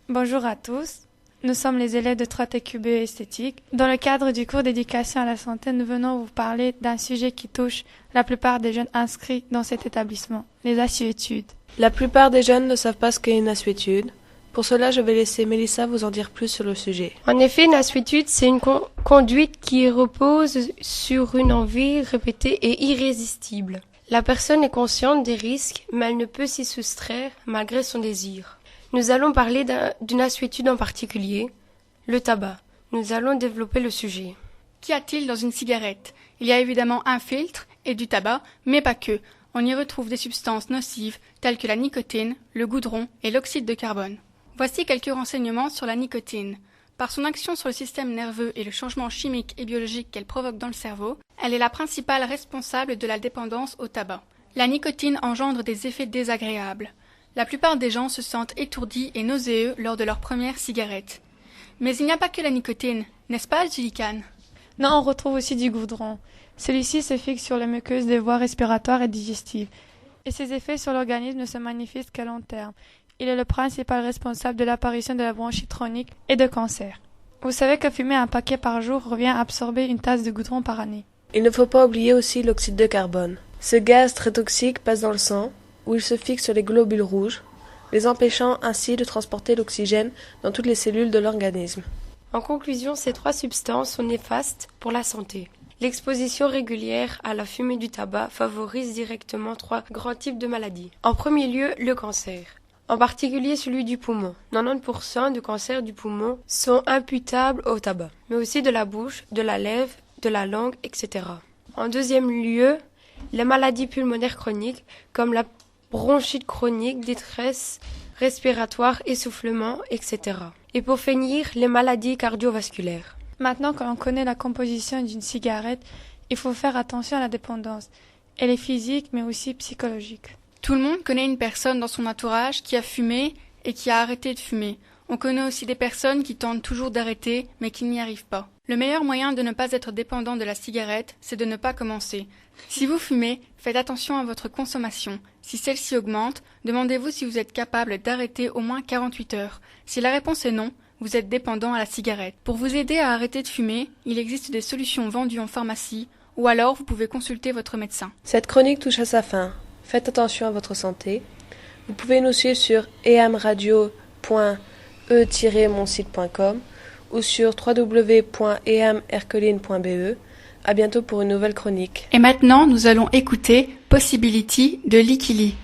Bonjour à tous, nous sommes les élèves de 3TQB Esthétique. Dans le cadre du cours d'éducation à la santé, nous venons vous parler d'un sujet qui touche la plupart des jeunes inscrits dans cet établissement, les assuétudes. La plupart des jeunes ne savent pas ce qu'est une assuétude. Pour cela, je vais laisser Mélissa vous en dire plus sur le sujet. En effet, une assuétude, c'est une conduite qui repose sur une envie répétée et irrésistible. La personne est consciente des risques, mais elle ne peut s'y soustraire malgré son désir. Nous allons parler d'une assuétude en particulier, le tabac. Nous allons développer le sujet. Qu'y a-t-il dans une cigarette ? Il y a évidemment un filtre et du tabac, mais pas que. On y retrouve des substances nocives telles que la nicotine, le goudron et l'oxyde de carbone. Voici quelques renseignements sur la nicotine. Par son action sur le système nerveux et le changement chimique et biologique qu'elle provoque dans le cerveau, elle est la principale responsable de la dépendance au tabac. La nicotine engendre des effets désagréables. La plupart des gens se sentent étourdis et nauséeux lors de leur première cigarette. Mais il n'y a pas que la nicotine, n'est-ce pas, Gillican ? Non, on retrouve aussi du goudron. Celui-ci se fixe sur les muqueuses des voies respiratoires et digestives. Et ses effets sur l'organisme ne se manifestent qu'à long terme. Il est le principal responsable de l'apparition de la bronchite chronique et de cancer. Vous savez que fumer un paquet par jour revient à absorber une tasse de goudron par année. Il ne faut pas oublier aussi l'oxyde de carbone. Ce gaz très toxique passe dans le sang, où il se fixe sur les globules rouges, les empêchant ainsi de transporter l'oxygène dans toutes les cellules de l'organisme. En conclusion, ces trois substances sont néfastes pour la santé. L'exposition régulière à la fumée du tabac favorise directement trois grands types de maladies. En premier lieu, le cancer. En particulier celui du poumon. 90% de cancers du poumon sont imputables au tabac, mais aussi de la bouche, de la lèvre, de la langue, etc. En deuxième lieu, les maladies pulmonaires chroniques comme la bronchite chronique, détresse respiratoire, essoufflement, etc. Et pour finir, les maladies cardiovasculaires. Maintenant que l'on connaît la composition d'une cigarette, il faut faire attention à la dépendance. Elle est physique mais aussi psychologique. Tout le monde connaît une personne dans son entourage qui a fumé et qui a arrêté de fumer. On connaît aussi des personnes qui tentent toujours d'arrêter mais qui n'y arrivent pas. Le meilleur moyen de ne pas être dépendant de la cigarette, c'est de ne pas commencer. Si vous fumez, faites attention à votre consommation. Si celle-ci augmente, demandez-vous si vous êtes capable d'arrêter au moins 48 heures. Si la réponse est non, vous êtes dépendant à la cigarette. Pour vous aider à arrêter de fumer, il existe des solutions vendues en pharmacie ou alors vous pouvez consulter votre médecin. Cette chronique touche à sa fin. Faites attention à votre santé. Vous pouvez nous suivre sur eamradio.e-monsite.com ou sur www.eamerkeline.be. À bientôt pour une nouvelle chronique. Et maintenant, nous allons écouter Possibility de Likili.